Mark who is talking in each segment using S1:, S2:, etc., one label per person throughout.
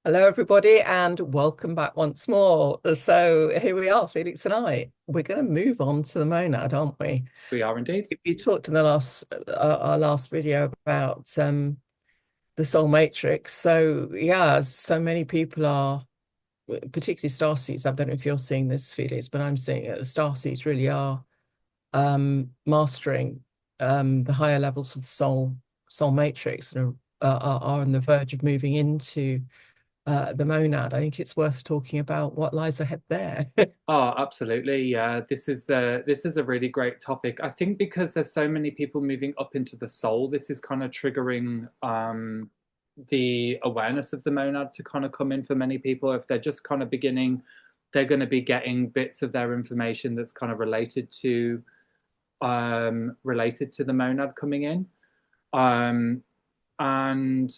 S1: Hello, everybody, and welcome back once more. So here we are, Felix and I. We're going to move on to the monad, aren't we?
S2: We are indeed.
S1: We talked in the last our last video about the soul matrix. So yeah, so many people are, particularly starseeds. I don't know if you're seeing this, Felix, but I'm seeing it. The starseeds really are mastering the higher levels of the soul matrix and are on the verge of moving into the monad. I think it's worth talking about what lies ahead there.
S2: Oh, absolutely. Yeah, this is a really great topic. I think because there's so many people moving up into the soul, this is kind of triggering the awareness of the monad to kind of come in for many people. If they're just kind of beginning, they're going to be getting bits of their information that's kind of related to the monad coming in. Um, and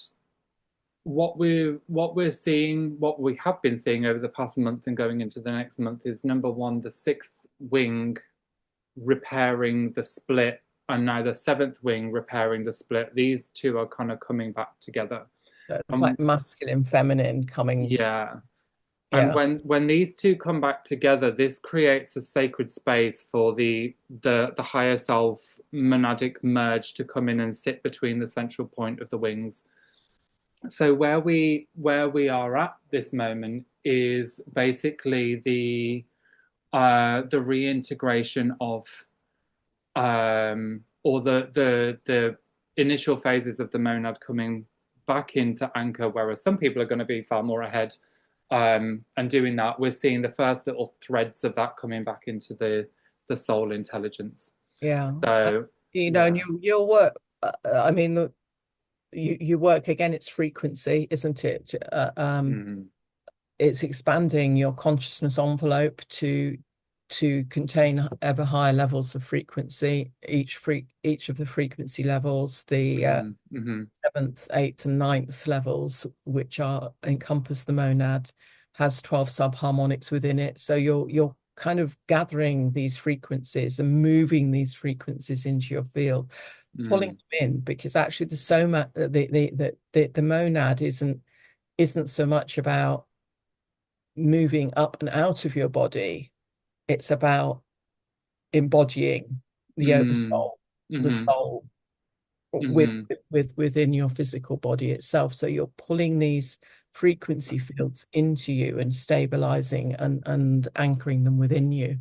S2: what we're seeing, what we have been seeing over the past month and going into the next month is number one, the sixth wing repairing the split, and now the seventh wing repairing the split. These two are kind of coming back together.
S1: So it's
S2: Um,
S1: like masculine, feminine coming.
S2: yeah. And
S1: Yeah,
S2: when these two come back together, this creates a sacred space for the higher self monadic merge to come in and sit between the central point of the wings. So where we are at this moment is basically the reintegration of or the initial phases of the monad coming back into anchor, whereas some people are going to be far more ahead and doing that. We're seeing the first little threads of that coming back into the soul intelligence.
S1: yeah.
S2: So
S1: And
S2: yeah.
S1: your work. I mean, you work again. It's frequency, isn't it?
S2: Mhm.
S1: It's expanding your consciousness envelope to contain ever higher levels of frequency. Each of the frequency levels, the
S2: Mhm. Mhm.
S1: seventh, eighth, and ninth levels, which are encompass the monad, has 12 subharmonics within it. So you're kind of gathering these frequencies and moving these frequencies into your field, pulling
S2: Mhm.
S1: them in, because actually the soma the monad isn't so much about moving up and out of your body. It's about embodying the
S2: Mhm.
S1: oversoul, the
S2: Mhm.
S1: soul with
S2: Mhm.
S1: within your physical body itself. So you're pulling these frequency fields into you and stabilizing and anchoring them within you,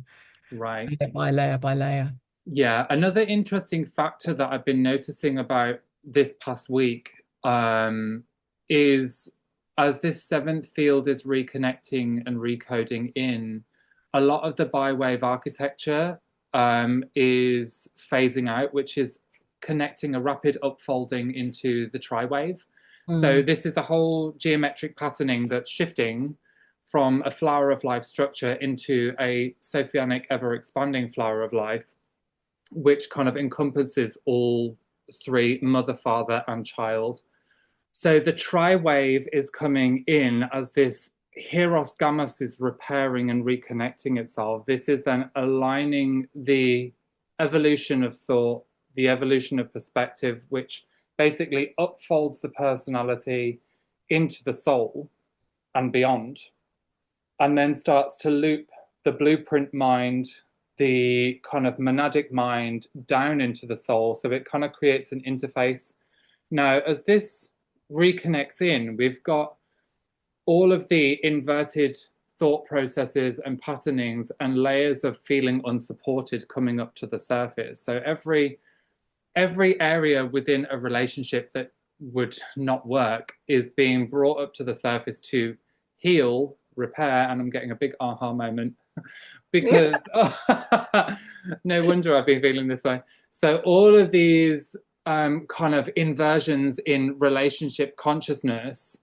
S2: Right.
S1: layer by layer by layer.
S2: Yeah, another interesting factor that I've been noticing about this past week is as this seventh field is reconnecting and recoding in, a lot of the bi-wave architecture is phasing out, which is connecting a rapid upfolding into the triwave. So
S1: Mm.
S2: this is the whole geometric patterning that's shifting from a flower of life structure into a Sophianic ever expanding flower of life, which kind of encompasses all three, mother, father, and child. So the tri-wave is coming in as this Hieros Gammas is repairing and reconnecting itself. This is then aligning the evolution of thought, the evolution of perspective, which basically upfolds the personality into the soul and beyond, and then starts to loop the blueprint mind, the kind of monadic mind down into the soul. So it kind of creates an interface. Now, as this reconnects in, we've got all of the inverted thought processes and patternings and layers of feeling unsupported coming up to the surface. So every area within a relationship that would not work is being brought up to the surface to heal, repair, and I'm getting a big aha moment because no wonder I've been feeling this way. So all of these kind of inversions in relationship consciousness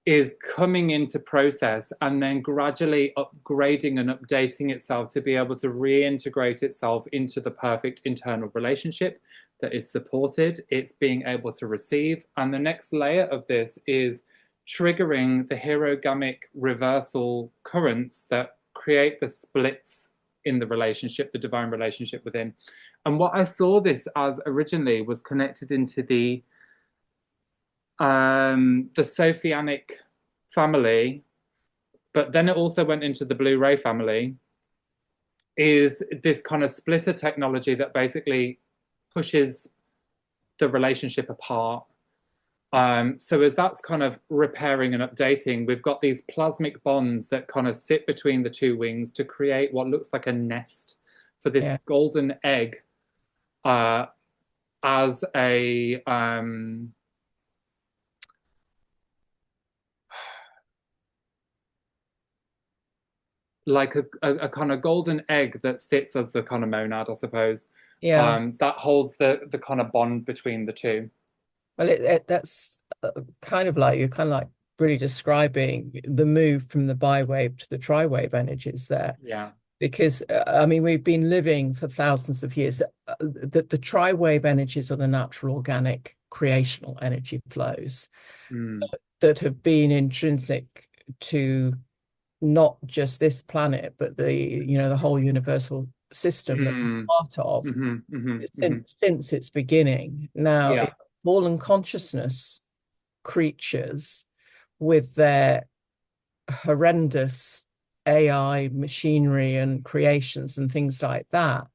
S2: is coming into process and then gradually upgrading and updating itself to be able to reintegrate itself into the perfect internal relationship that is supported, it's being able to receive. And the next layer of this is triggering the hierogamic reversal currents that create the splits in the relationship, the divine relationship within. And what I saw this as originally was connected into the Sophianic family, but then it also went into the Blu-ray family, is this kind of splitter technology that basically pushes the relationship apart. So as that's kind of repairing and updating, we've got these plasmic bonds that kind of sit between the two wings to create what looks like a nest for this
S1: Yeah.
S2: golden egg, uh, as a like a kind of golden egg that sits as the kind of monad, I suppose,
S1: Yeah.
S2: that holds the kind of bond between the two.
S1: Well, that's kind of like you're kind of like really describing the move from the biwave to the triwave energies there.
S2: Yeah.
S1: Because I mean, we've been living for thousands of years. The triwave energies are the natural organic creational energy flows
S2: Mm,
S1: that have been intrinsic to not just this planet, but the whole universal system that we're
S2: mm,
S1: part of
S2: hmm.
S1: since its beginning. Now,
S2: Yeah.
S1: it's fallen consciousness creatures with their horrendous AI machinery and creations and things like that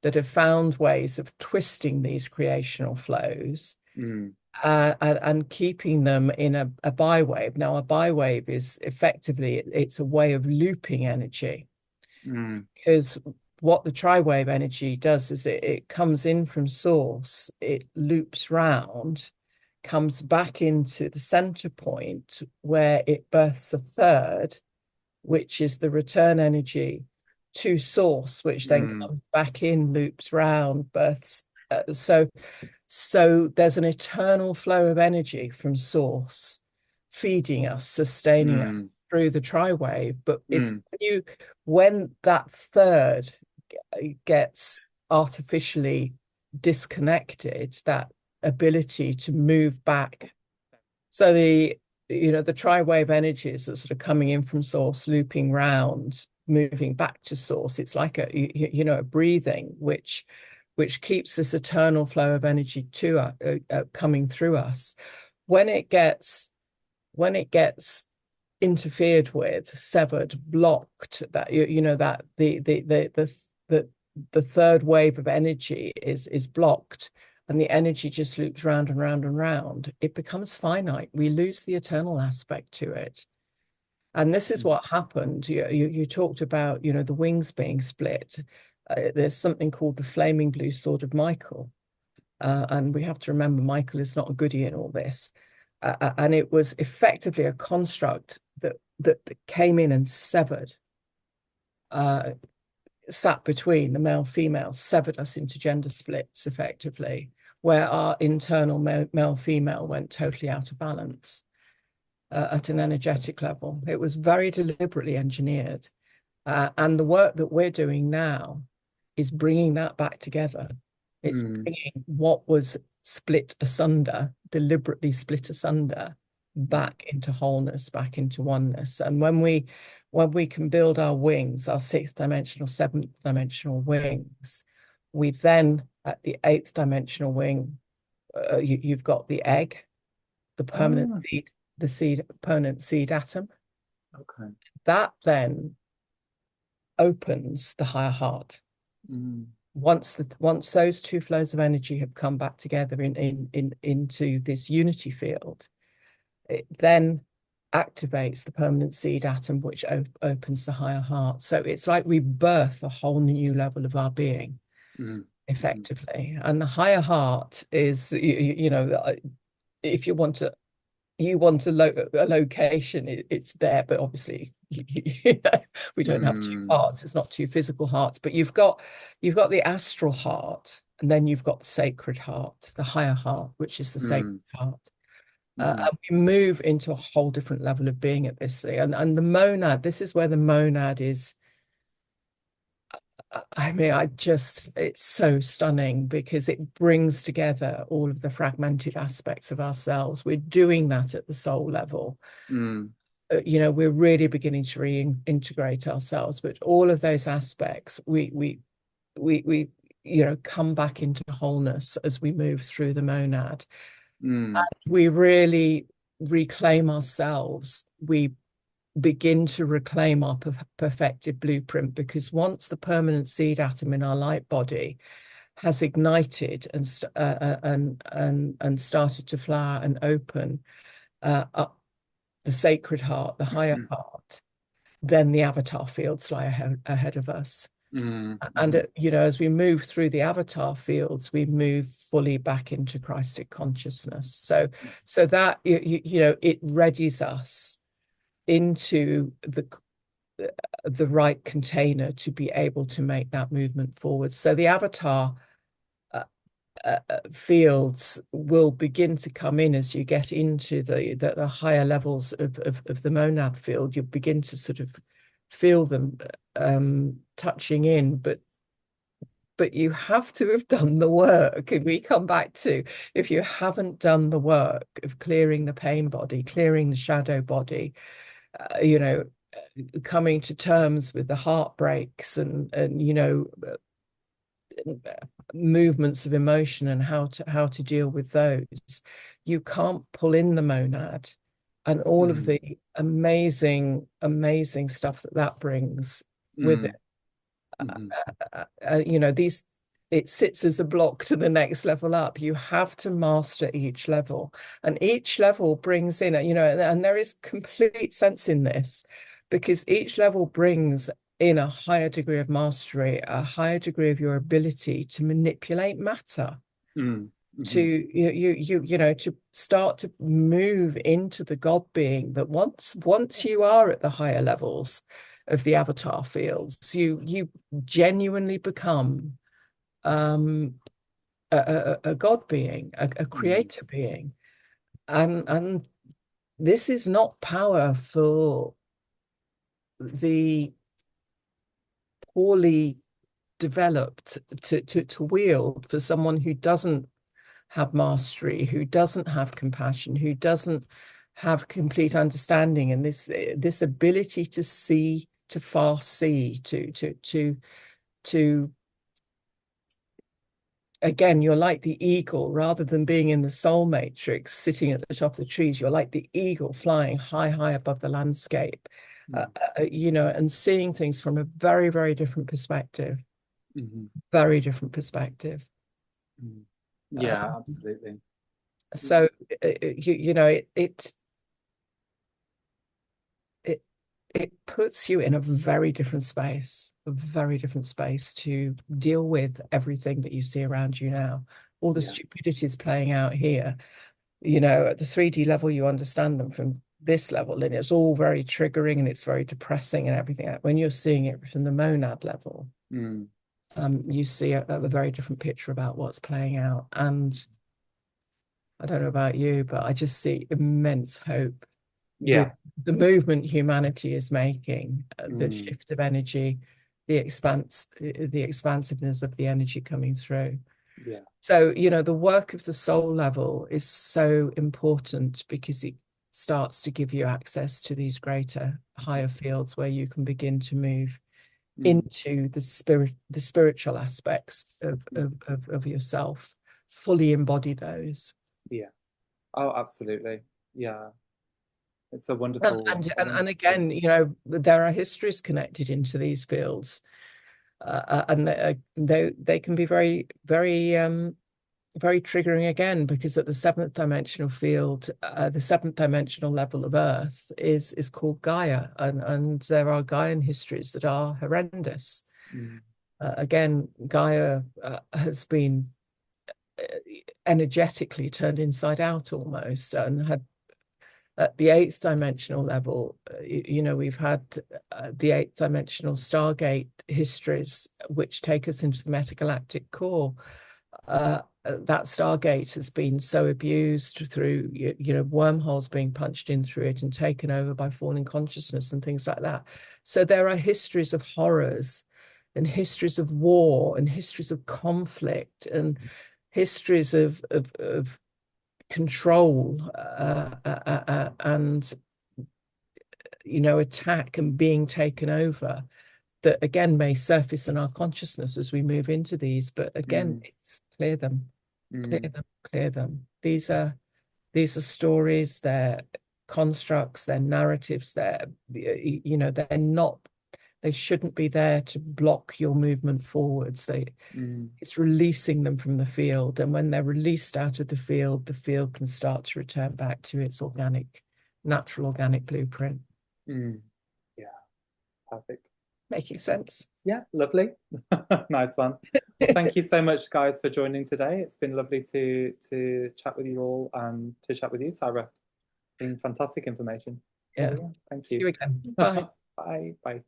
S1: that have found ways of twisting these creational flows,
S2: Mm,
S1: and keeping them in a biwave. Now, a biwave is effectively it's a way of looping energy,
S2: mm,
S1: because what the triwave energy does is it comes in from source, it loops round, comes back into the center point where it births a third, which is the return energy to source, which then
S2: mm,
S1: comes back in, loops round, births. So there's an eternal flow of energy from source, feeding us, sustaining us
S2: mm,
S1: through the triwave. But if
S2: mm,
S1: when that third gets artificially disconnected, that ability to move back, so the tri-wave energies are sort of coming in from source, looping round, moving back to source. It's like a breathing, which keeps this eternal flow of energy to coming through us. When it gets when it gets interfered with, severed, blocked, that that the third wave of energy is blocked, and the energy just loops round and round and round, it becomes finite. We lose the eternal aspect to it. And this is
S2: mm.
S1: what happened. You talked about, the wings being split. There's something called the flaming blue sword of Michael. And we have to remember Michael is not a goodie in all this. And it was effectively a construct that came in and severed, uh, sat between the male female, severed us into gender splits effectively, where our internal male female went totally out of balance, at an energetic level. It was very deliberately engineered. And the work that we're doing now is bringing that back together. It's
S2: Mm,
S1: bringing what was split asunder, deliberately split asunder,
S2: mm,
S1: back into wholeness, back into oneness. And when we can build our wings, our sixth dimensional, seventh dimensional wings, we then at the eighth dimensional wing, you've got the egg, the permanent
S2: ah,
S1: seed, the seed permanent seed atom.
S2: okay.
S1: That then opens the higher heart.
S2: Mm,
S1: Once those two flows of energy have come back together into this unity field, it then activates the permanent seed atom, which opens the higher heart. So it's like we birth a whole new level of our being
S2: mm, mm,
S1: effectively. And the higher heart is, if you want a location, it's there, but obviously we don't have two
S2: mm,
S1: hearts. It's not two physical hearts, but you've got the astral heart, and then you've got the sacred heart, the higher heart, which is the sacred
S2: mm,
S1: heart.
S2: mm,
S1: And we move into a whole different level of being at this thing. And the monad, this is where the monad is. I mean, it's so stunning because it brings together all of the fragmented aspects of ourselves. We're doing that at the soul level.
S2: mm,
S1: We're really beginning to reintegrate ourselves, but all of those aspects, we come back into wholeness as we move through the monad.
S2: mm,
S1: And we really reclaim ourselves, we begin to reclaim our perfected blueprint, because once the permanent seed atom in our light body has ignited and started to flower and open up the sacred heart, the higher heart, then the avatar fields lie ahead of us.
S2: Mm-hmm.
S1: And you know, as we move through the avatar fields, we move fully back into Christic consciousness. So that you know, it readies us into the right container to be able to make that movement forward. So the avatar fields will begin to come in as you get into the higher levels of the monad field. You'll begin to sort of feel them touching in, but you have to have done the work. If we come back to, if you haven't done the work of clearing the pain body, clearing the shadow body, you know, coming to terms with the heartbreaks and you know, movements of emotion and how to deal with those, you can't pull in the monad and all of the amazing stuff that brings with it.
S2: Mm-hmm.
S1: You know, these, it sits as a block to the next level up. You have to master each level, and each level brings in, you know, and there is complete sense in this, because each level brings in a higher degree of mastery, a higher degree of your ability to manipulate matter, to
S2: Mm-hmm.
S1: you know, to start to move into the God being that once you are at the higher levels of the avatar fields, you genuinely become a God being, a creator being. And this is not power for the poorly developed to wield, for someone who doesn't have mastery, who doesn't have compassion, who doesn't have complete understanding, and this ability to see, to fast see, to again, you're like the eagle. Rather than being in the soul matrix sitting at the top of the trees, you're like the eagle flying high above the landscape, you know, and seeing things from a very different perspective.
S2: Mm-hmm.
S1: Very different perspective.
S2: Yeah, absolutely.
S1: So you know, it it puts you in a very different space, to deal with everything that you see around you now. All the
S2: Yeah.
S1: stupidities playing out here, you know, at the 3D level, you understand them. From this level, and it's all very triggering and it's very depressing and everything. When you're seeing it from the monad level,
S2: Mm.
S1: you see a very different picture about what's playing out. And I don't know about you, but I just see immense hope with
S2: Yeah.
S1: the movement humanity is making, the
S2: Mm.
S1: shift of energy, the expansiveness of the energy coming through.
S2: Yeah.
S1: So, you know, the work of the soul level is so important, because it starts to give you access to these greater, higher fields where you can begin to move
S2: Mm.
S1: into the spiritual aspects of yourself, fully embody those.
S2: Yeah. Oh, absolutely. Yeah. It's a
S1: And,
S2: wonderful,
S1: and
S2: a
S1: and and
S2: wonderful thing.
S1: again, you know, there are histories connected into these fields, and they can be very triggering again, because at the seventh dimensional field, the seventh dimensional level of Earth is called Gaia, and there are Gaian histories that are horrendous.
S2: Mm.
S1: Again, Gaia has been energetically turned inside out almost, and had at the eighth dimensional level, you know, we've had the eighth dimensional Stargate histories, which take us into the metagalactic core. That Stargate has been so abused through, you know, wormholes being punched in through it and taken over by falling consciousness and things like that. So there are histories of horrors and histories of war and histories of conflict and histories of control and, you know, attack and being taken over, that again may surface in our consciousness as we move into these. But again,
S2: Mm.
S1: it's clear them, clear
S2: Mm.
S1: them, clear them. These are these are stories, they're constructs, they're narratives, they're not, they shouldn't be there to block your movement forwards. It's releasing them from the field. And when they're released out of the field can start to return back to its natural organic blueprint.
S2: Yeah, perfect.
S1: Making sense?
S2: Yeah, lovely. Nice one. Well, thank you so much, guys, for joining today. It's been lovely to chat with you all and to chat with you, Saira. Been fantastic information.
S1: Yeah.
S2: Thank
S1: See
S2: you.
S1: you again. Bye.
S2: Bye. Bye.